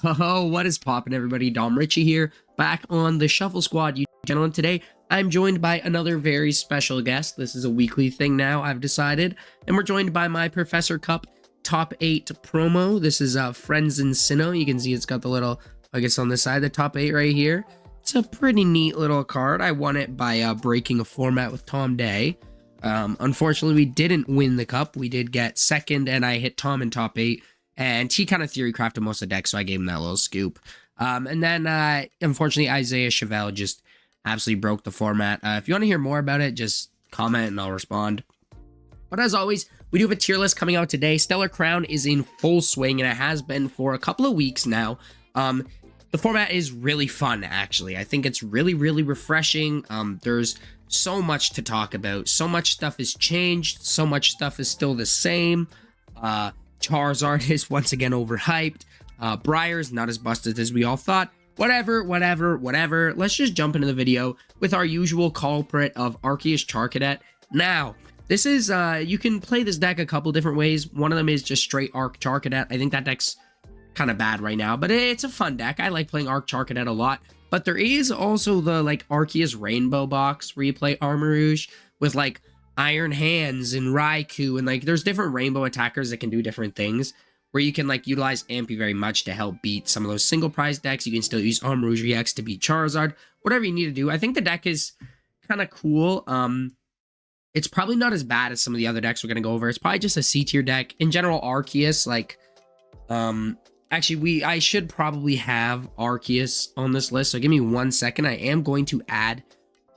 Oh, what is poppin', everybody? Dom Richie here, back on the Shuffle Squad, you gentlemen. Today, I'm joined by another very special guest. This is a weekly thing now, I've decided. And we're joined by my Professor Cup Top 8 promo. This is Friends in Sinnoh. You can see it's got the little, I guess on this side, the top 8 right here. It's a pretty neat little card. I won it by breaking a format with Tom Day. Unfortunately, we didn't win the cup. We did get second, and I hit Tom in top 8. And he kind of theory crafted most of the deck, so I gave him that little scoop. And then, unfortunately, Isaiah Chevelle just absolutely broke the format. If you want to hear more about it, just comment and I'll respond. But as always, we do have a tier list coming out today. Stellar Crown is in full swing, and it has been for a couple of weeks now. The format is really fun, actually. I think it's really, really refreshing. There's so much to talk about. So much stuff has changed. So much stuff is still the same. Charizard is once again overhyped. Briar's not as busted as we all thought. Whatever. Let's just jump into the video with our usual culprit of Arceus Charcadet. Now, this is, you can play this deck a couple different ways. One of them is just straight Arc Charcadet. I think that deck's kind of bad right now, but it's a fun deck. I like playing Arc Charcadet a lot. But there is also the, like, Arceus Rainbow box where you play Armarouge with, like, Iron Hands and Raikou, and like there's different rainbow attackers that can do different things where you can like utilize Ampy very much to help beat some of those single prize decks. You can still use Armarouge EX to beat Charizard, whatever you need to do. I think the deck is kind of cool. It's probably not as bad as some of the other decks we're going to go over. It's probably just a C tier deck. In general, Arceus, like, actually I should probably have Arceus on this list. So give me 1 second. I am going to add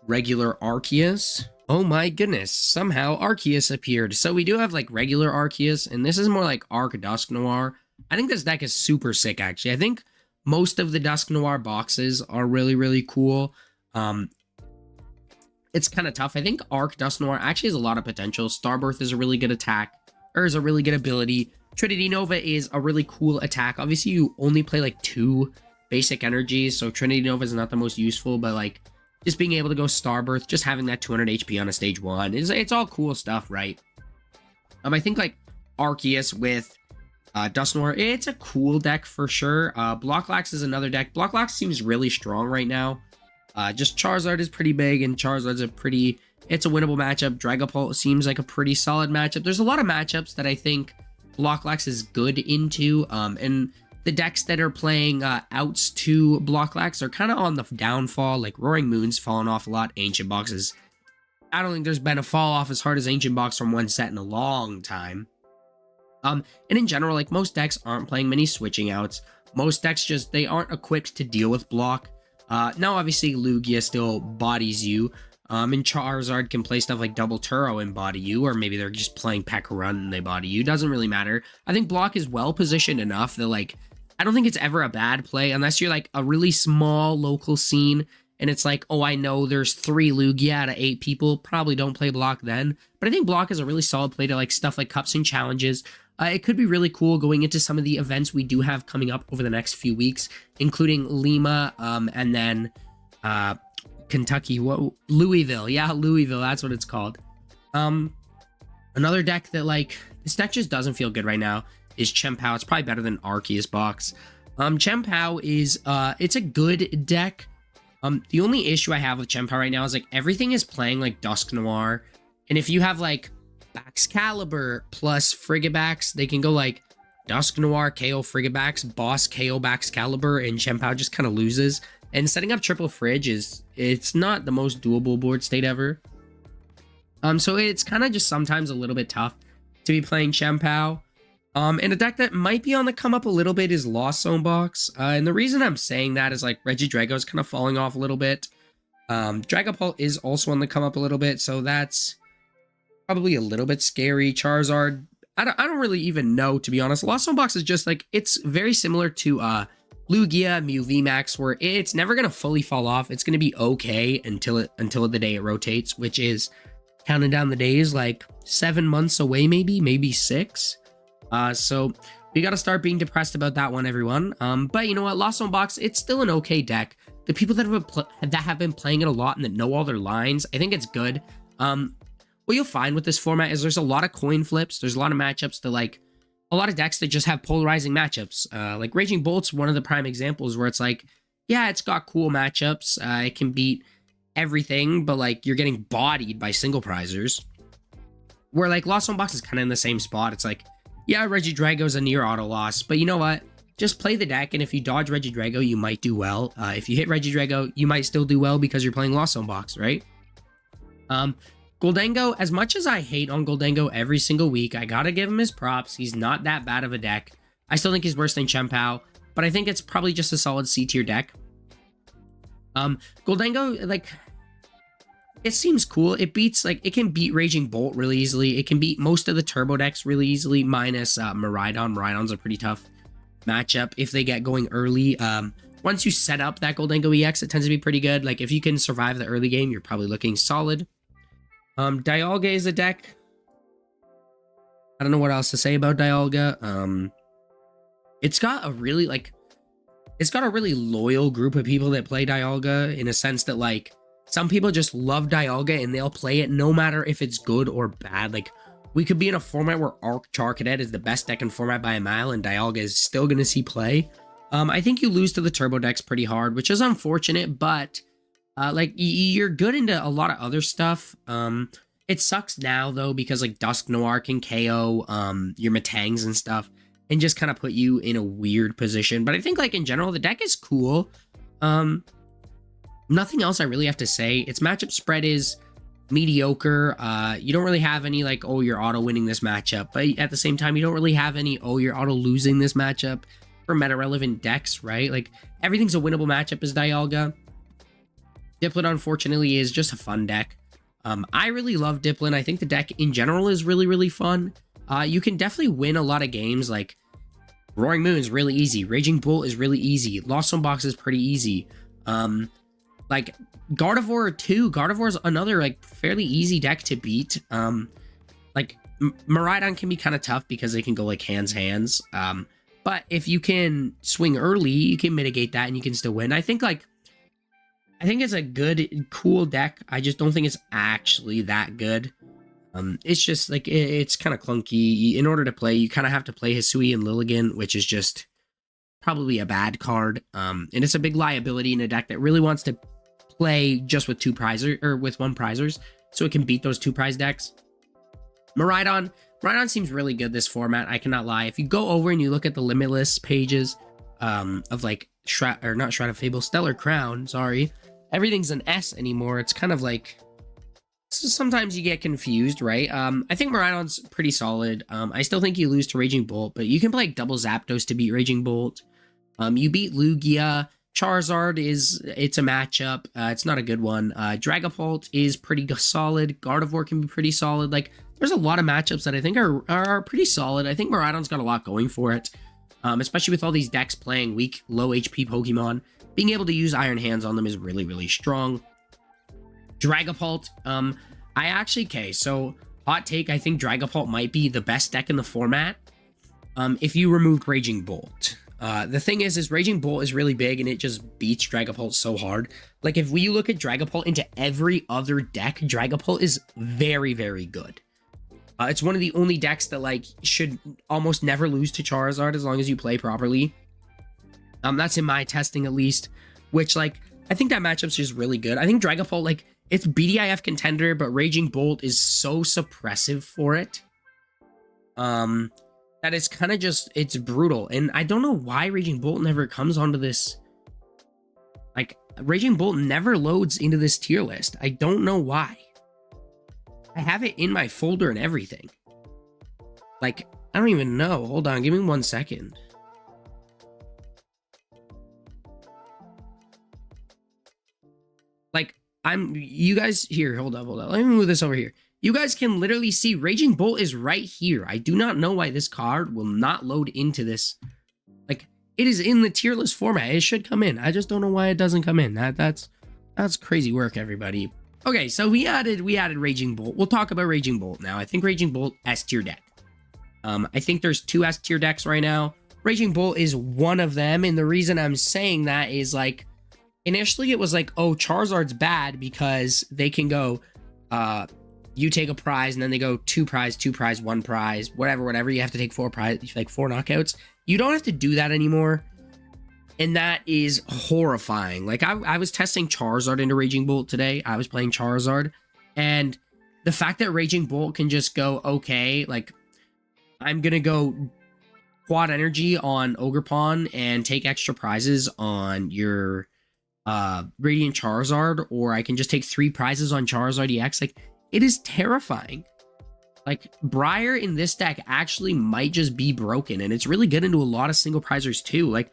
regular Arceus. Oh my goodness, somehow Arceus appeared. So we do have like regular Arceus, and this is more like Arc Dusknoir. I think this deck is super sick, actually. I think most of the Dusknoir boxes are really, really cool. It's kind of tough. I think Arc Dusknoir actually has a lot of potential. Starbirth is a really good attack, or is a really good ability. Trinity Nova is a really cool attack. Obviously, you only play like 2 basic energies, so Trinity Nova is not the most useful, but like, just being able to go Starbirth, just having that 200 HP on a stage 1, it's all cool stuff, right? I think like Arceus with Dusknoir, it's a cool deck for sure. Blocklax is another deck. Blocklax seems really strong right now. Just Charizard is pretty big, and Charizard's it's a winnable matchup. Dragapult seems like a pretty solid matchup. There's a lot of matchups that I think Blocklax is good into, and the decks that are playing outs to Blocklax are kind of on the downfall. Like Roaring Moon's fallen off a lot. Ancient Boxes, I don't think there's been a fall off as hard as Ancient Box from one set in a long time. And in general, like most decks aren't playing many switching outs. Most decks just, they aren't equipped to deal with block. Now obviously Lugia still bodies you. And Charizard can play stuff like Double Turo and body you, or maybe they're just playing Pekka Run and they body you. Doesn't really matter. I think block is well positioned enough that like, I don't think it's ever a bad play unless you're like a really small local scene and it's like, oh, I know there's 3 Lugia out of 8 people. Probably don't play block then. But I think block is a really solid play to like stuff like Cups and Challenges. It could be really cool going into some of the events we do have coming up over the next few weeks, including Lima, and then Kentucky, Louisville. Yeah, Louisville, that's what it's called. Another deck that like, this deck just doesn't feel good right now is Chien-Pao. It's probably better than Arceus box. Chien-Pao is, it's a good deck. The only issue I have with Chien-Pao right now is like everything is playing like Dusknoir. And if you have like Baxcalibur plus Frigibax, they can go like Dusknoir, KO Frigibax, Boss, KO Baxcalibur, and Chien-Pao just kind of loses. And setting up triple Fridge it's not the most doable board state ever. So it's kind of just sometimes a little bit tough to be playing Chien-Pao. And a deck that might be on the come up a little bit is Lost Zone box. And the reason I'm saying that is like Regidrago is kind of falling off a little bit. Dragapult is also on the come up a little bit, so that's probably a little bit scary. Charizard, I don't really even know, to be honest. Lost Zone box is just like, it's very similar to Lugia, Mew VMAX, where it's never gonna fully fall off. It's gonna be okay until the day it rotates, which is counting down the days like 7 months away, maybe 6. So we got to start being depressed about that one, everyone. But you know what? Lost Zone box, it's still an okay deck. The people that have been playing it a lot and that know all their lines, I think it's good. What you'll find with this format is there's a lot of coin flips. There's a lot of matchups that like a lot of decks that just have polarizing matchups. Like Raging Bolt's one of the prime examples where it's like, yeah, it's got cool matchups. It can beat everything, but like you're getting bodied by single prizers. Where like Lost Zone Box is kind of in the same spot. It's like, yeah, Regidrago's a near auto loss, but you know what? Just play the deck, and if you dodge Regidrago, you might do well. If you hit Regidrago, you might still do well because you're playing Lost Zone Box, right? Gholdengo, as much as I hate on Gholdengo every single week, I gotta give him his props. He's not that bad of a deck. I still think he's worse than Chien-Pao, but I think it's probably just a solid C tier deck. Gholdengo, like, it seems cool. It beats, like, it can beat Raging Bolt really easily. It can beat most of the turbo decks really easily, minus Miraidon. Miraidon's a pretty tough matchup if they get going early. Once you set up that Gholdengo EX, it tends to be pretty good. Like, if you can survive the early game, you're probably looking solid. Dialga is a deck. I don't know what else to say about Dialga. It's got a really, like, it's got a really loyal group of people that play Dialga, in a sense that, like, some people just love Dialga and they'll play it no matter if it's good or bad. Like, we could be in a format where Char Cadet is the best deck in format by a mile and Dialga is still going to see play. I think you lose to the turbo decks pretty hard, which is unfortunate, but like, you're good into a lot of other stuff. It sucks now, though, because, like, Dusk Noir can KO your Matangs and stuff and just kind of put you in a weird position. But I think, like, in general, the deck is cool. Nothing else I really have to say. Its matchup spread is mediocre. You don't really have any, like, oh, you're auto-winning this matchup. But at the same time, you don't really have any, oh, you're auto-losing this matchup for meta-relevant decks, right? Like, everything's a winnable matchup as Dialga. Dipplin, unfortunately, is just a fun deck. I really love Dipplin. I think the deck in general is really, really fun. You can definitely win a lot of games. Like, Roaring Moon is really easy. Raging Bull is really easy. Lost Zone Box is pretty easy. Like, Gardevoir too. Gardevoir is another, like, fairly easy deck to beat. Like, Miraidon can be kind of tough because they can go, like, hands. But if you can swing early, you can mitigate that and you can still win. I think it's a good, cool deck. I just don't think it's actually that good. It's just, like, it's kind of clunky. In order to play, you kind of have to play Hisui and Lilligant, which is just probably a bad card. And it's a big liability in a deck that really wants to play just with with one prizers, so it can beat those two prize decks. Miraidon seems really good this format. I cannot lie. If you go over and you look at the Limitless pages of, like, not Shroud of Fable, Stellar Crown, sorry, everything's an S anymore. It's kind of like, sometimes you get confused, right? I think Miraidon's pretty solid. I still think you lose to Raging Bolt, but you can play, like, double Zapdos to beat Raging Bolt. You beat Lugia. Charizard it's a matchup. It's not a good one. Dragapult is pretty solid. Gardevoir can be pretty solid. Like, there's a lot of matchups that I think are pretty solid. I think Miraidon's got a lot going for it. Especially with all these decks playing weak, low HP Pokemon. Being able to use Iron Hands on them is really, really strong. Dragapult, so hot take, I think Dragapult might be the best deck in the format if you removed Raging Bolt. The thing is Raging Bolt is really big and it just beats Dragapult so hard. Like, if we look at Dragapult into every other deck, Dragapult is very, very good. It's one of the only decks that, like, should almost never lose to Charizard as long as you play properly. That's in my testing, at least, which, like, I think that matchup's just really good. I think Dragapult, like, it's BDIF contender, but Raging Bolt is so suppressive for it. That it's kind of just, it's brutal. And I don't know why Raging Bolt never comes onto this. Like, Raging Bolt never loads into this tier list. I don't know why. I have it in my folder and everything. Like, I don't even know. Hold on, give me 1 second. Like, you guys, here, hold up. Let me move this over here. You guys can literally see Raging Bolt is right here. I do not know why this card will not load into this. Like, it is in the tier list format. It should come in. I just don't know why it doesn't come in. That's crazy work, everybody. Okay, so we added Raging Bolt. We'll talk about Raging Bolt now. I think Raging Bolt S tier deck. I think there's 2 S tier decks right now. Raging Bolt is one of them, and the reason I'm saying that is, like, initially it was like, oh, Charizard's bad because they can go you take a prize, and then they go 2 prize, 2 prize, 1 prize, whatever. You have to take 4 prize, like 4 knockouts. You don't have to do that anymore. And that is horrifying. Like, I was testing Charizard into Raging Bolt today. I was playing Charizard. And the fact that Raging Bolt can just go, okay, like, I'm going to go quad energy on Ogerpon and take extra prizes on your Radiant Charizard, or I can just take 3 prizes on Charizard EX. Like, it is terrifying. Like, Briar in this deck actually might just be broken, and it's really good into a lot of single prizers too. Like,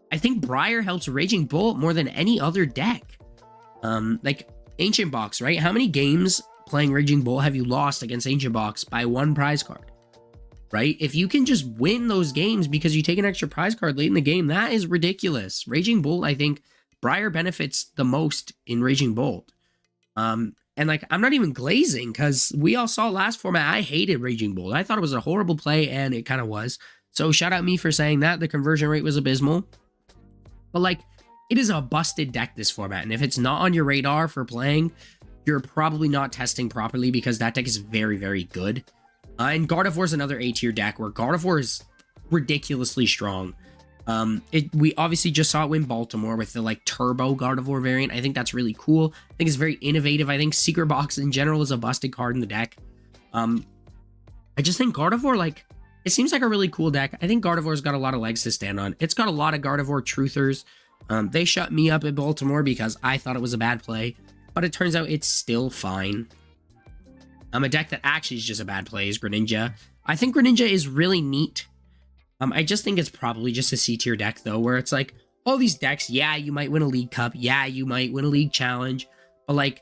I think Briar helps Raging Bolt more than any other deck. Like, Ancient Box, right? How many games playing Raging Bolt have you lost against Ancient Box by 1 prize card? Right? If you can just win those games because you take an extra prize card late in the game, that is ridiculous. Raging Bolt, I think Briar benefits the most in Raging Bolt. And like, I'm not even glazing, because we all saw last format, I hated Raging Bolt. I thought it was a horrible play, and it kind of was. So shout out me for saying that. The conversion rate was abysmal. But like, it is a busted deck this format, and if it's not on your radar for playing, you're probably not testing properly, because that deck is very, very good. And Gardevoir is another A tier deck where Gardevoir is ridiculously strong. We obviously just saw it win Baltimore with the like turbo Gardevoir variant. I think that's really cool. I think it's very innovative. I think Secret Box in general is a busted card in the deck. I just think Gardevoir, like, it seems like a really cool deck. I think Gardevoir's got a lot of legs to stand on. It's got a lot of Gardevoir truthers. They shut me up at Baltimore because I thought it was a bad play, but it turns out it's still fine. A deck that actually is just a bad play is Greninja. I think Greninja is really neat. I just think it's probably just a C tier deck though, where it's like, all these decks, yeah, you might win a League Cup, yeah, you might win a League Challenge, but like,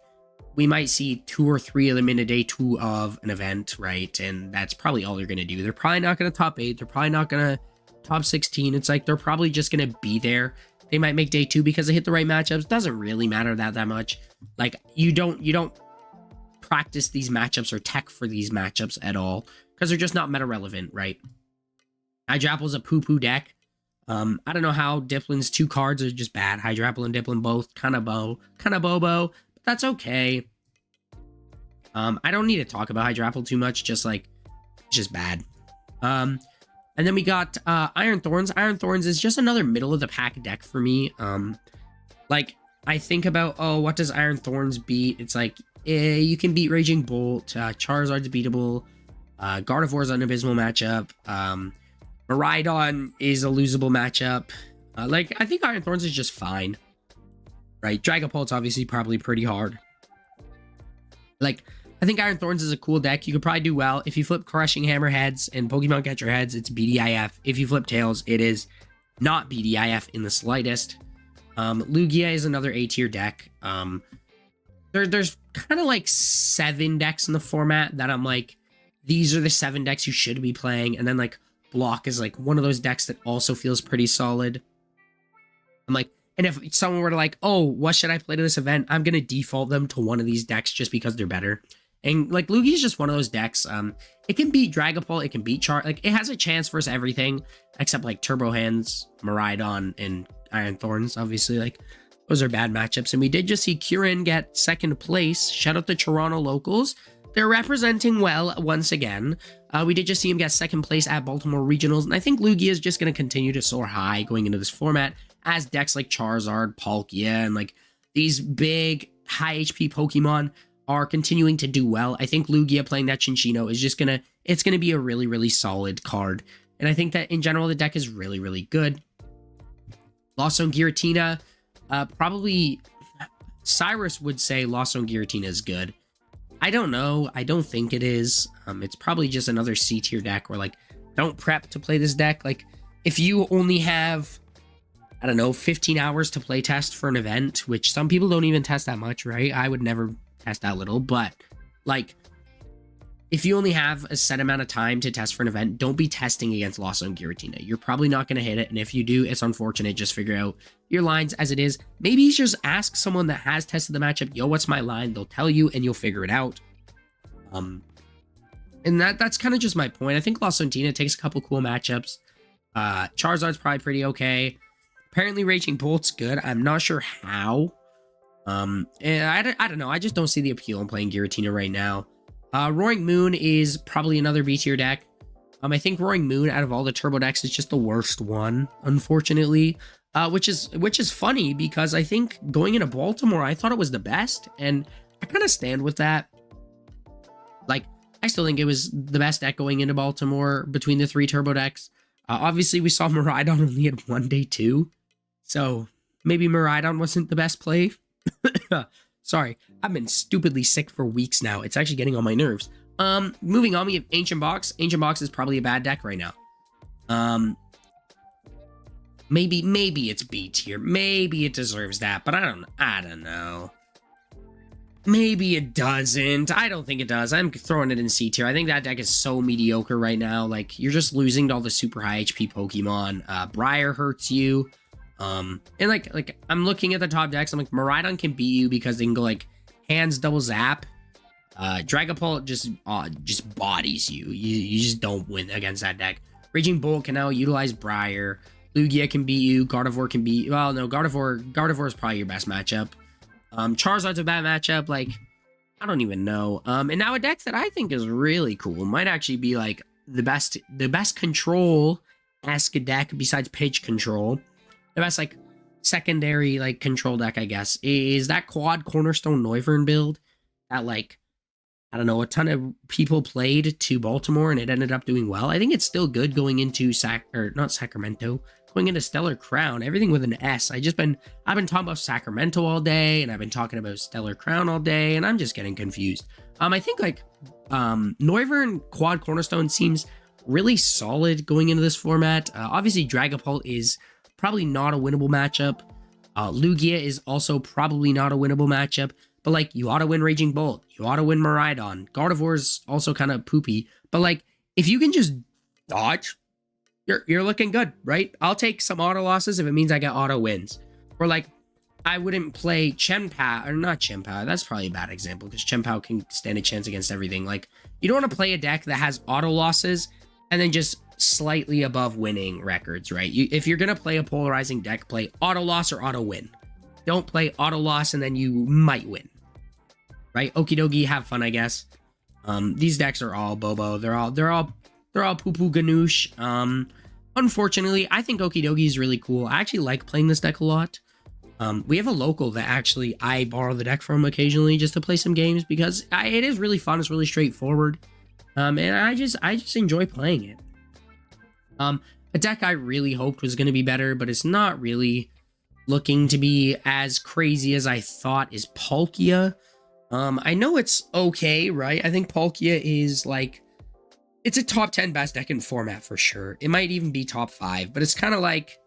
we might see 2 or 3 of them in a day 2 of an event, right? And that's probably all they're going to do. They're probably not going to top 8. They're probably not going to top 16. It's like, they're probably just going to be there. They might make day 2 because they hit the right matchups. Doesn't really matter that much. Like, you don't practice these matchups or tech for these matchups at all, because they're just not meta relevant, right? Hydrapple's a poo-poo deck. I don't know how Dipplin's 2 cards are just bad. Hydrapple and Dipplin both kind of bobo, but that's okay. I don't need to talk about Hydrapple too much, just like, it's just bad. And then we got Iron Thorns. Iron Thorns is just another middle of the pack deck for me. Like, I think about, oh, what does Iron Thorns beat? It's like, you can beat Raging Bolt, Charizard's beatable, Gardevoir's an abysmal matchup, Miraidon is a losable matchup. Like, I think Iron Thorns is just fine, right? Dragapult's obviously probably pretty hard. Like, I think Iron Thorns is a cool deck. You could probably do well. If you flip Crushing Hammerheads and Pokemon Catcher Heads, it's BDIF. If you flip Tails, it is not BDIF in the slightest. Lugia is another A tier deck. There's kind of like 7 decks in the format that I'm like, these are the 7 decks you should be playing. And then like Block is like one of those decks that also feels pretty solid. I'm like, and if someone were to like, oh, what should I play to this event? I'm going to default them to one of these decks just because they're better. And like, Lugia is just one of those decks. It can beat Dragapult, it can beat like, it has a chance versus everything except like Turbo Hands, Miraidon, and Iron Thorns. Obviously, like, those are bad matchups. And we did just see Kieran get 2nd place. Shout out to Toronto locals. They're representing well once again. We did just see him get 2nd place at Baltimore Regionals. And I think Lugia is just going to continue to soar high going into this format as decks like Charizard, Palkia, and like these big high HP Pokemon are continuing to do well. I think Lugia playing that Chinchino is just gonna, it's gonna be a really, really solid card. And I think that in general, the deck is really, really good. Lost Zone Giratina, probably Cyrus would say Lost Zone Giratina is good. I don't know. I don't think it is. It's probably just another C tier deck where like, don't prep to play this deck. Like, if you only have, I don't know, 15 hours to play test for an event, which some people don't even test that much, right? I would never test that little, but like, if you only have a set amount of time to test for an event, don't be testing against Lost Zone Giratina. You're probably not going to hit it, and if you do, it's unfortunate. Just figure out your lines as it is. Maybe just ask someone that has tested the matchup, yo, what's my line? They'll tell you, and you'll figure it out. And that's kind of just my point. I think Lost Zone Tina takes a couple cool matchups. Charizard's probably pretty okay. Apparently Raging Bolt's good. I'm not sure how. And I don't know. I just don't see the appeal in playing Giratina right now. Roaring Moon is probably another B tier deck. I think Roaring Moon out of all the turbo decks is just the worst one, unfortunately. Which is funny because I think going into Baltimore, I thought it was the best, and I kind of stand with that. Like, I still think it was the best deck going into Baltimore between the 3 turbo decks. Obviously, we saw Miraidon only had 1 day 2, so maybe Miraidon wasn't the best play. Sorry, I've been stupidly sick for weeks now. It's actually getting on my nerves. Moving on, we have Ancient Box. Ancient Box is probably a bad deck right now. Maybe it's B tier. Maybe it deserves that, but I don't know. Maybe it doesn't. I don't think it does. I'm throwing it in C tier. I think that deck is so mediocre right now. Like, you're just losing to all the super high HP Pokemon. Briar hurts you. And like I'm looking at the top decks. I'm like, Miraidon can beat you because they can go like hands double zap. Dragapult just bodies you. You just don't win against that deck. Raging Bolt can now utilize Briar. Lugia can beat you. Gardevoir can beat. Well, no, Gardevoir is probably your best matchup. Charizard's a bad matchup. Like, I don't even know. And now a deck that I think is really cool might actually be like the best control-esque deck besides pitch control. The best like secondary like control deck, I guess, is that quad Cornerstone Noivern build that like, I don't know, a ton of people played to Baltimore and it ended up doing well. I think it's still good going into Sacramento, going into Stellar Crown, everything with an S. I've been talking about Sacramento all day, and I've been talking about Stellar Crown all day, and I'm just getting confused. I think like Noivern quad Cornerstone seems really solid going into this format. Obviously Dragapult is probably not a winnable matchup. Lugia is also probably not a winnable matchup. But, like, you ought to win Raging Bolt. You ought to win Miraidon. Gardevoir's also kind of poopy. But, like, if you can just dodge, you're looking good, right? I'll take some auto losses if it means I get auto wins. Or, like, I wouldn't play Chien-Pao, or not Chien-Pao. That's probably a bad example because Chien-Pao can stand a chance against everything. Like, you don't want to play a deck that has auto losses and then just slightly above winning records, right? If you're going to play a polarizing deck, play auto loss or auto win. Don't play auto loss and then you might win. Right? Okie dokie, have fun, I guess. These decks are all bobo. They're all poo-poo ganoush. Unfortunately, I think Okie dokie is really cool. I actually like playing this deck a lot. We have a local that actually I borrow the deck from occasionally just to play some games because it is really fun. It's really straightforward. And I just enjoy playing it. A deck I really hoped was going to be better, but it's not really looking to be as crazy as I thought, is Palkia. I know it's okay, right? I think Palkia is like, it's a top 10 best deck in format for sure. It might even be top 5, but it's kind of like,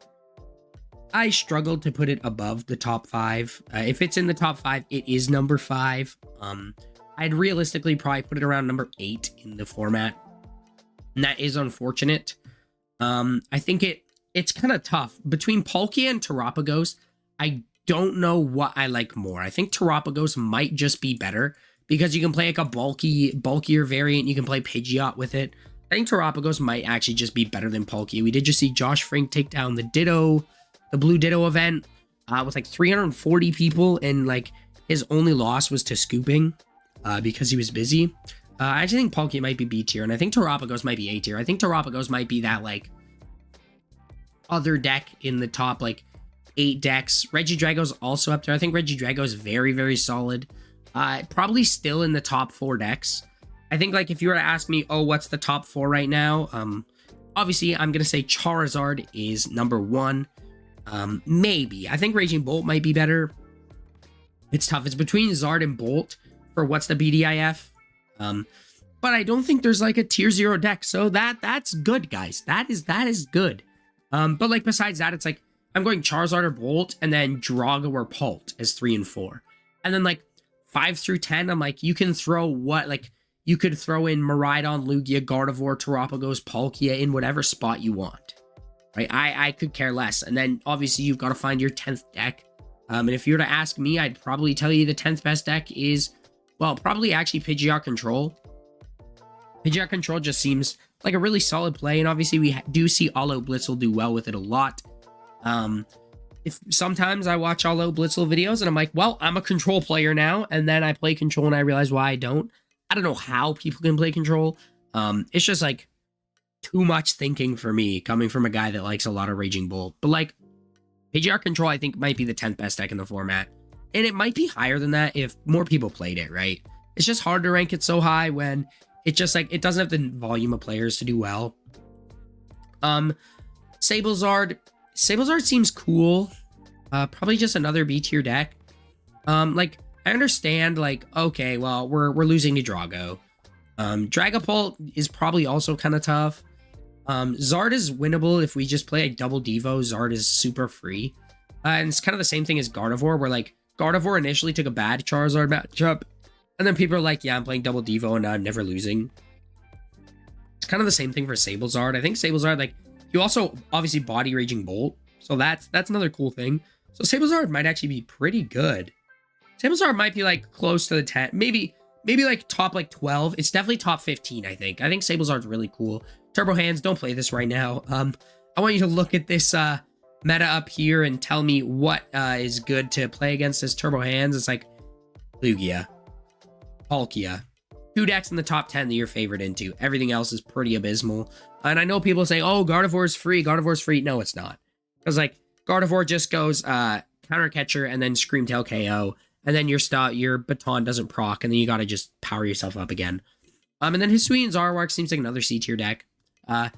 I struggled to put it above the top 5. If it's in the top 5, it is number 5. I'd realistically probably put it around number 8 in the format. And that is unfortunate. I think it's kind of tough. Between Palkia and Terapagos, I don't know what I like more. I think Terapagos might just be better because you can play like a bulkier variant. You can play Pidgeot with it. I think Terapagos might actually just be better than Palkia. We did just see Josh Frank take down the Blue Ditto event with like 340 people, and like his only loss was to Scooping because he was busy. I actually think Palkia might be B tier, and I think Terapagos might be A tier. I think Terapagos might be that like other deck in the top like 8 decks. Regidrago's also up there. I think Regidrago is very, very solid. Probably still in the top 4 decks. I think like if you were to ask me, oh, what's the top 4 right now? Obviously I'm gonna say Charizard is number 1. Maybe. I think Raging Bolt might be better. It's tough. It's between Zard and Bolt for what's the BDIF. But I don't think there's like a tier 0 deck. So that's good, guys. That is good. But like besides that, it's like I'm going Charizard or Bolt and then Drago or Pult as 3 and 4. And then like 5 through 10, I'm like, you can throw what, like you could throw in Miraidon, Lugia, Gardevoir, Terapagos, Palkia in whatever spot you want. Right? I could care less. And then obviously you've got to find your 10th deck. And if you were to ask me, I'd probably tell you the 10th best deck is, well, probably actually Pidgeot Control. Pidgeot Control just seems like a really solid play. And obviously we do see All Out Blitz will do well with it a lot. if sometimes I watch all out Blitzle videos and I'm like, well, I'm a control player now, and then I play control and I realize why I don't. I don't know how people can play control. It's just like too much thinking for me, coming from a guy that likes a lot of Raging Bull. But like PGR control, I think might be the 10th best deck in the format, and it might be higher than that if more people played it, right? It's just hard to rank it so high when it just like it doesn't have the volume of players to do well. Sablezard seems cool. Probably just another B tier deck. Like I understand, like, okay, well, we're losing to Drago. Dragapult is probably also kind of tough. Zard is winnable if we just play a double Devo. Zard is super free. And it's kind of the same thing as Gardevoir, where like Gardevoir initially took a bad Charizard matchup, and then people are like, yeah, I'm playing double Devo and I'm never losing. It's kind of the same thing for Sablezard. I think Sablezard, like, you also obviously body Raging Bolt, so that's another cool thing. So Sablezard might actually be pretty good. Sablezard might be like close to the 10, maybe like top like 12. It's definitely top 15, I think. I think Sablezard's really cool. Turbo Hands, don't play this right now. I want you to look at this meta up here and tell me what is good to play against this Turbo Hands. It's like Lugia, Palkia, 2 decks in the top 10 that you're favored into. Everything else is pretty abysmal. And I know people say, oh, Gardevoir's free. Gardevoir's free. No, it's not. Because like Gardevoir just goes counter catcher and then Scream Tail KO. And then your baton doesn't proc, and then you gotta just power yourself up again. And then Hisuian Zoroark seems like another C tier deck. I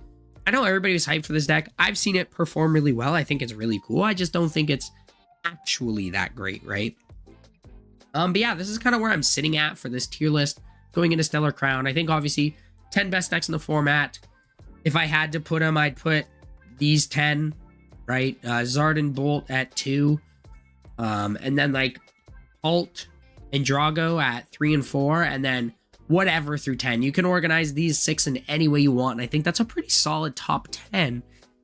know everybody was hyped for this deck. I've seen it perform really well. I think it's really cool. I just don't think it's actually that great, right? But yeah, this is kind of where I'm sitting at for this tier list going into Stellar Crown. I think obviously 10 best decks in the format. If I had to put them, I'd put these 10, right? Zard and Bolt at 2. And then like Alt and Drago at 3 and 4, and then whatever through 10. You can organize these 6 in any way you want, and I think that's a pretty solid top 10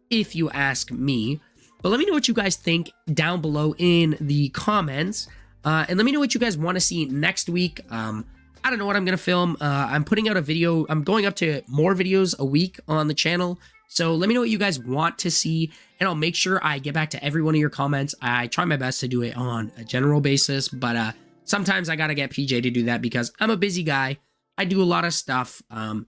if you ask me. But let me know what you guys think down below in the comments, and let me know what you guys want to see next week. I don't know what I'm gonna film. I'm putting out a video. I'm going up to more videos a week on the channel, so let me know what you guys want to see, and I'll make sure I get back to every one of your comments. I try my best to do it on a general basis, but sometimes I gotta get PJ to do that because I'm a busy guy. I do a lot of stuff, and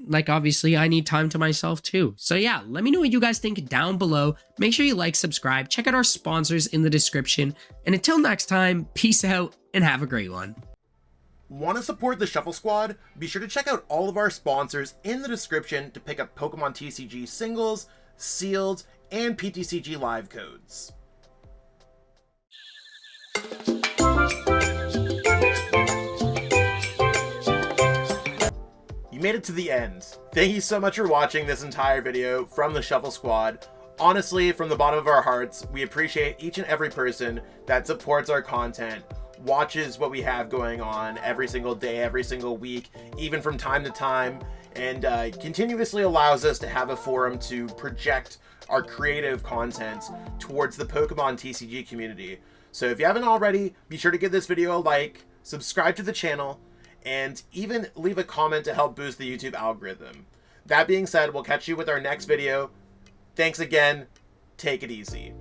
like obviously I need time to myself too. So yeah, let me know what you guys think down below. Make sure you like, subscribe, check out our sponsors in the description, and until next time, peace out and have a great one. Want to support the Shuffle Squad? Be sure to check out all of our sponsors in the description to pick up Pokemon TCG singles, sealed, and PTCG live codes. You made it to the end. Thank you so much for watching this entire video from the Shuffle Squad. Honestly, from the bottom of our hearts, we appreciate each and every person that supports our content, watches what we have going on every single day, every single week, even from time to time, and continuously allows us to have a forum to project our creative content towards the Pokemon TCG community. So if you haven't already, be sure to give this video a like, subscribe to the channel, and even leave a comment to help boost the YouTube algorithm. That being said, we'll catch you with our next video. Thanks again. Take it easy.